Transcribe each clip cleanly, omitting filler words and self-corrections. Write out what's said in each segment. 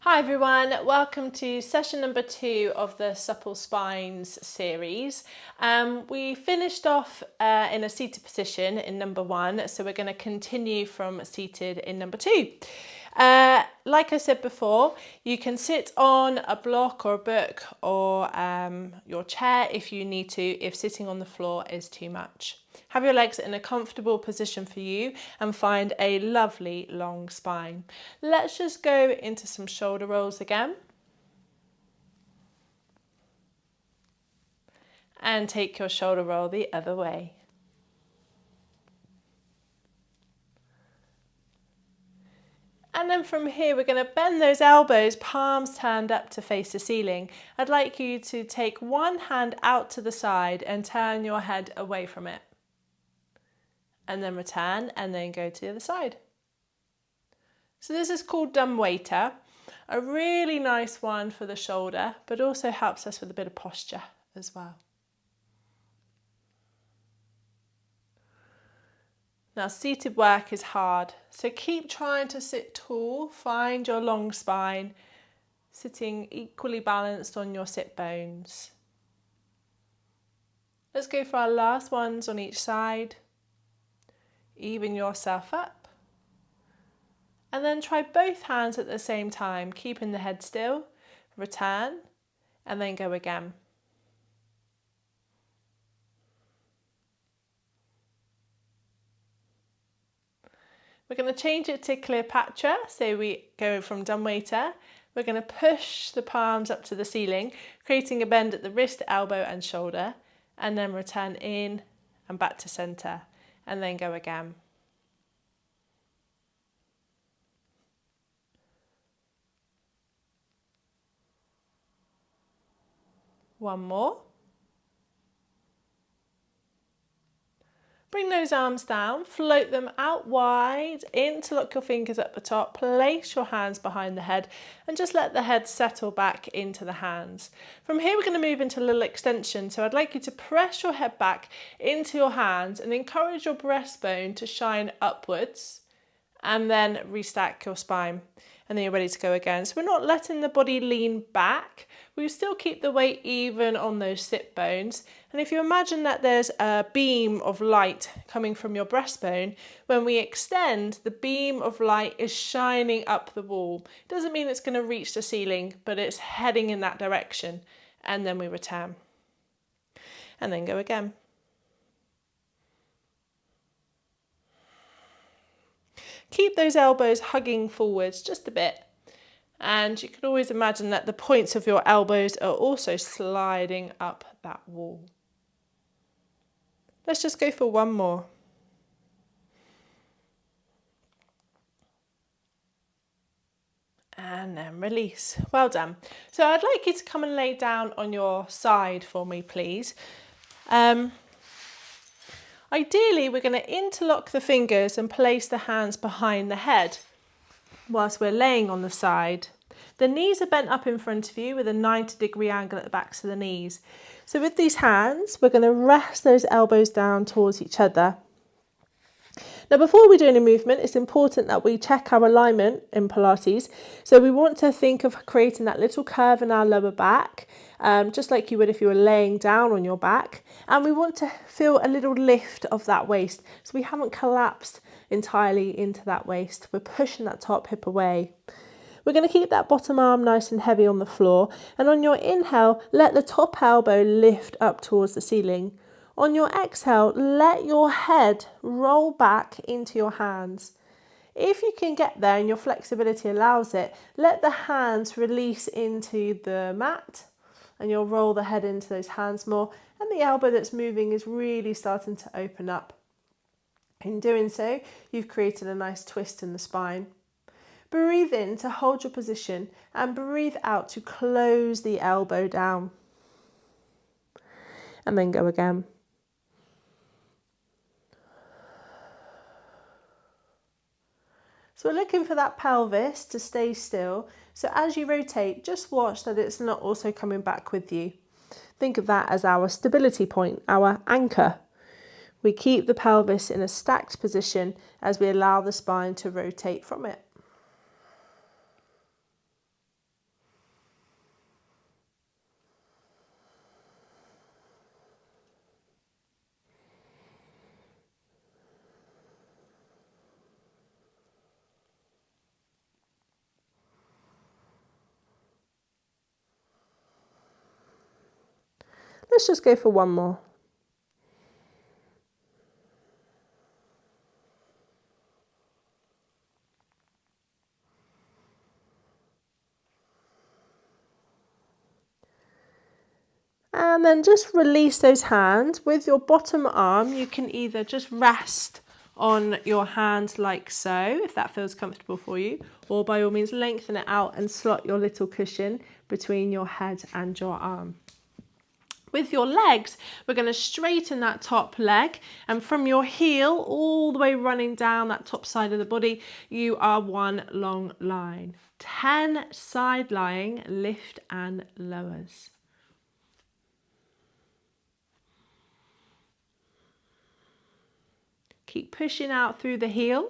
Hi everyone, welcome to session number 2 of the Supple Spines series. We finished off in a seated position in number 1, so we're going to continue from seated in number 2. Like I said before, you can sit on a block or a book or your chair if you need to, if sitting on the floor is too much. Have your legs in a comfortable position for you and find a lovely long spine. Let's just go into some shoulder rolls again. And take your shoulder roll the other way. And then from here, we're going to bend those elbows, palms turned up to face the ceiling. I'd like you to take one hand out to the side and turn your head away from it. And then return and then go to the other side. So this is called dumb waiter, a really nice one for the shoulder, but also helps us with a bit of posture as well. Now seated work is hard, so keep trying to sit tall, find your long spine, sitting equally balanced on your sit bones. Let's go for our last ones on each side. Even yourself up. And then try both hands at the same time, keeping the head still. Return, and then go again. We're going to change it to Cleopatra, so we go from dumb waiter. We're going to push the palms up to the ceiling, creating a bend at the wrist, elbow and shoulder, and then return in and back to centre, and then go again. One more. Bring those arms down, float them out wide, interlock your fingers at the top, place your hands behind the head and just let the head settle back into the hands. From here we're going to move into a little extension, so I'd like you to press your head back into your hands and encourage your breastbone to shine upwards and then restack your spine. And then you're ready to go again. So we're not letting the body lean back. We still keep the weight even on those sit bones. And if you imagine that there's a beam of light coming from your breastbone, when we extend, the beam of light is shining up the wall. It doesn't mean it's going to reach the ceiling, but it's heading in that direction. And then we return. And then go again. Keep those elbows hugging forwards just a bit, and you can always imagine that the points of your elbows are also sliding up that wall. Let's just go for one more. And then release. Well done. So I'd like you to come and lay down on your side for me, please. Ideally, we're going to interlock the fingers and place the hands behind the head whilst we're laying on the side. The knees are bent up in front of you with a 90-degree angle at the backs of the knees. So with these hands, we're going to rest those elbows down towards each other. Now, before we do any movement, it's important that we check our alignment in Pilates. So we want to think of creating that little curve in our lower back, just like you would if you were laying down on your back. And we want to feel a little lift of that waist. So we haven't collapsed entirely into that waist. We're pushing that top hip away. We're going to keep that bottom arm nice and heavy on the floor. And on your inhale, let the top elbow lift up towards the ceiling. On your exhale, let your head roll back into your hands. If you can get there and your flexibility allows it, let the hands release into the mat and you'll roll the head into those hands more, and the elbow that's moving is really starting to open up. In doing so, you've created a nice twist in the spine. Breathe in to hold your position and breathe out to close the elbow down. And then go again. So we're looking for that pelvis to stay still. So as you rotate, just watch that it's not also coming back with you. Think of that as our stability point, our anchor. We keep the pelvis in a stacked position as we allow the spine to rotate from it. Let's just go for one more. And then just release those hands. With your bottom arm, you can either just rest on your hands like so, if that feels comfortable for you, or by all means lengthen it out and slot your little cushion between your head and your arm. With your legs, we're going to straighten that top leg, and from your heel all the way running down that top side of the body, you are one long line. 10 side lying, lift and lowers. Keep pushing out through the heel.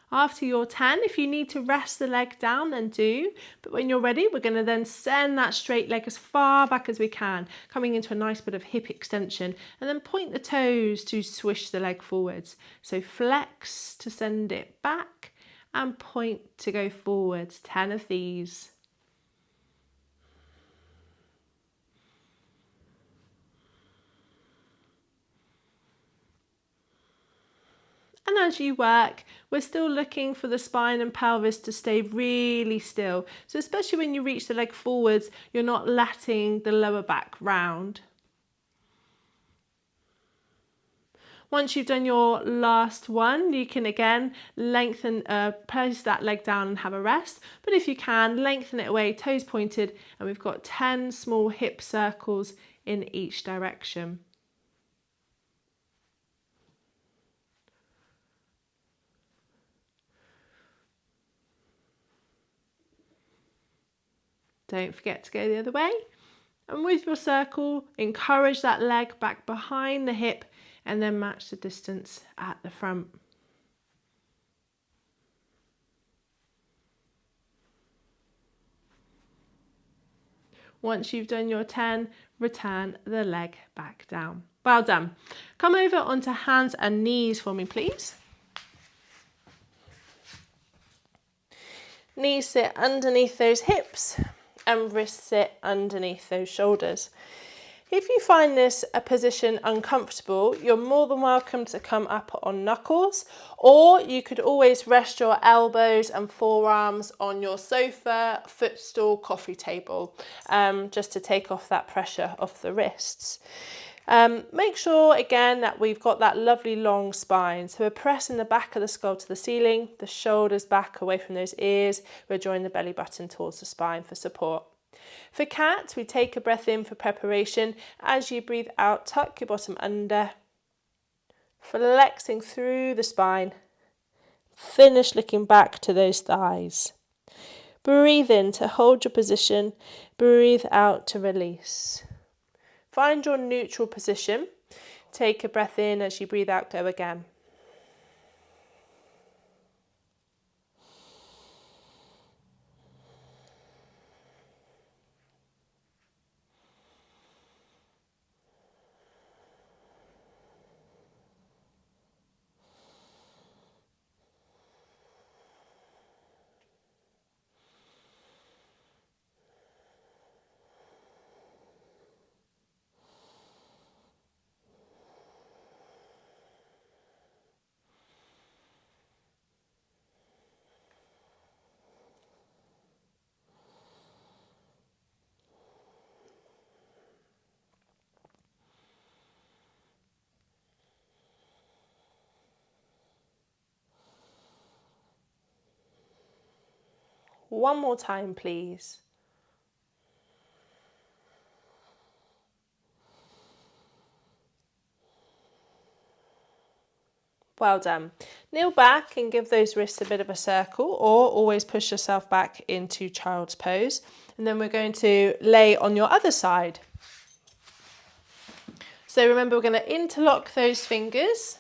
After your 10, if you need to rest the leg down, then do. But when you're ready, we're going to then send that straight leg as far back as we can, coming into a nice bit of hip extension, and then point the toes to swish the leg forwards. So flex to send it back and point to go forwards. 10 of these. And as you work, we're still looking for the spine and pelvis to stay really still. So especially when you reach the leg forwards, you're not letting the lower back round. Once you've done your last one, you can again lengthen, place that leg down and have a rest. But if you can, lengthen it away, toes pointed, and we've got 10 small hip circles in each direction. Don't forget to go the other way. And with your circle, encourage that leg back behind the hip and then match the distance at the front. Once you've done your 10, return the leg back down. Well done. Come over onto hands and knees for me, please. Knees sit underneath those hips and wrists sit underneath those shoulders. If you find this a position uncomfortable, you're more than welcome to come up on knuckles, or you could always rest your elbows and forearms on your sofa, footstool, coffee table, just to take off that pressure off the wrists. Make sure again that we've got that lovely long spine. So we're pressing the back of the skull to the ceiling, the shoulders back away from those ears. We're drawing the belly button towards the spine for support. For cat, we take a breath in for preparation. As you breathe out, tuck your bottom under, flexing through the spine. Finish looking back to those thighs. Breathe in to hold your position. Breathe out to release. Find your neutral position. Take a breath in. As you breathe out, go again. One more time, please. Well done. Kneel back and give those wrists a bit of a circle, or always push yourself back into child's pose. And then we're going to lay on your other side. So remember, we're going to interlock those fingers.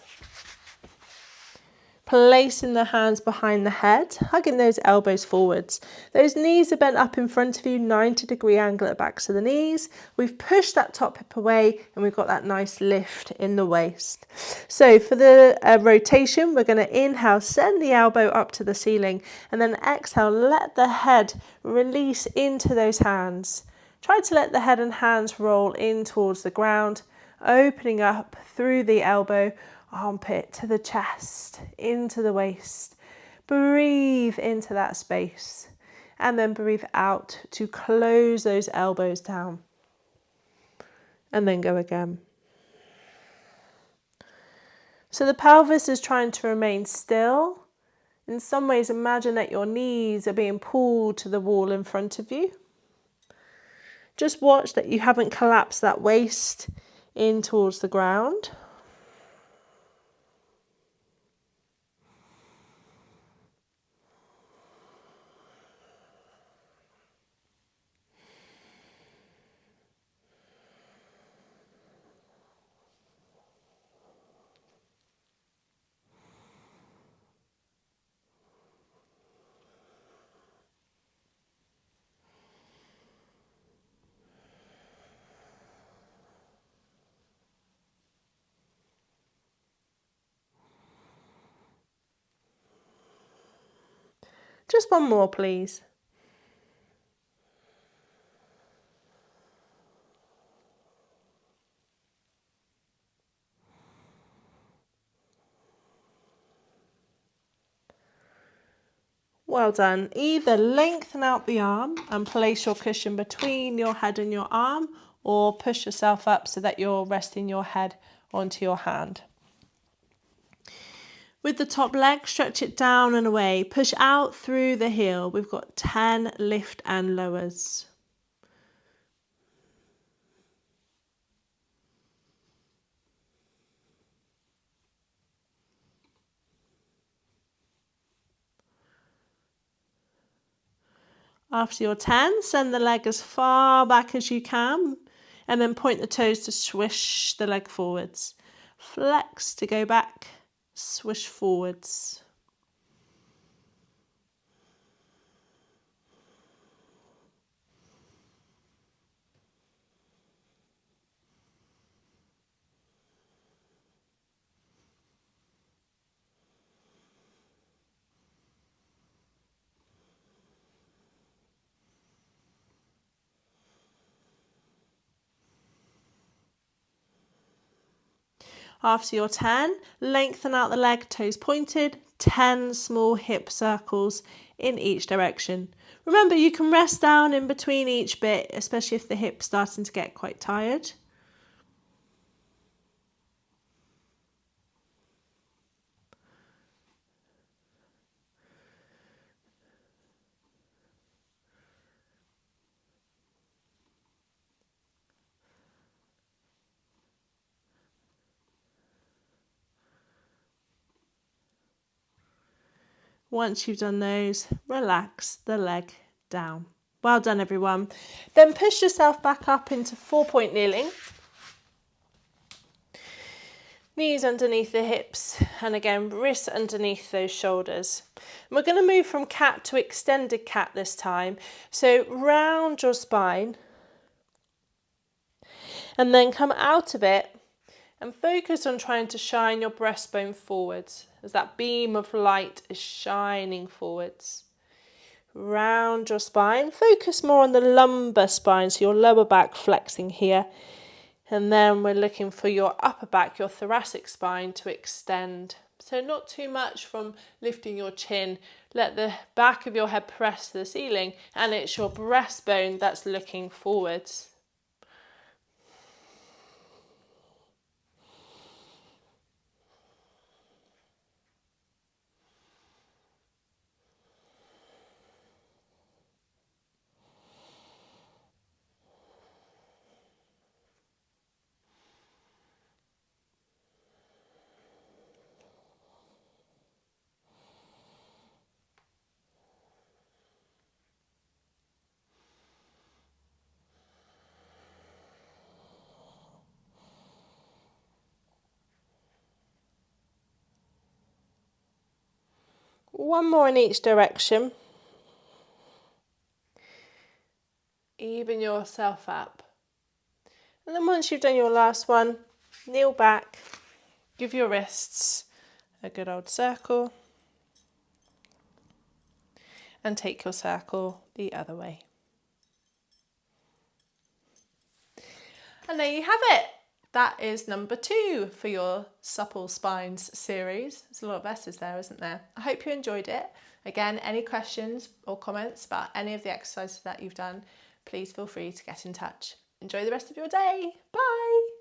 Placing the hands behind the head, hugging those elbows forwards. Those knees are bent up in front of you, 90-degree angle at the backs of the knees. We've pushed that top hip away and we've got that nice lift in the waist. So for the rotation, we're going to inhale, send the elbow up to the ceiling, and then exhale, let the head release into those hands. Try to let the head and hands roll in towards the ground, opening up through the elbow, armpit to the chest, into the waist. Breathe into that space and then breathe out to close those elbows down. And then go again. So the pelvis is trying to remain still. In some ways, imagine that your knees are being pulled to the wall in front of you. Just watch that you haven't collapsed that waist in towards the ground. Just one more, please. Well done. Either lengthen out the arm and place your cushion between your head and your arm, or push yourself up so that you're resting your head onto your hand. With the top leg, stretch it down and away. Push out through the heel. We've got 10 lift and lowers. After your 10, send the leg as far back as you can and then point the toes to swish the leg forwards. Flex to go back, swish forwards. After your 10, lengthen out the leg, toes pointed, 10 small hip circles in each direction. Remember, you can rest down in between each bit, especially if the hip's starting to get quite tired. Once you've done those, relax the leg down. Well done, everyone. Then push yourself back up into 4-point kneeling. Knees underneath the hips, and again, wrists underneath those shoulders. And we're going to move from cat to extended cat this time. So round your spine, and then come out of it and focus on trying to shine your breastbone forwards as that beam of light is shining forwards. Round your spine, focus more on the lumbar spine, so your lower back flexing here. And then we're looking for your upper back, your thoracic spine to extend. So not too much from lifting your chin. Let the back of your head press to the ceiling, and it's your breastbone that's looking forwards. One more in each direction. Even yourself up. And then once you've done your last one, kneel back, give your wrists a good old circle, and take your circle the other way. And there you have it. That is number 2 for your Supple Spines series. There's a lot of S's there, isn't there? I hope you enjoyed it. Again, any questions or comments about any of the exercises that you've done, please feel free to get in touch. Enjoy the rest of your day. Bye.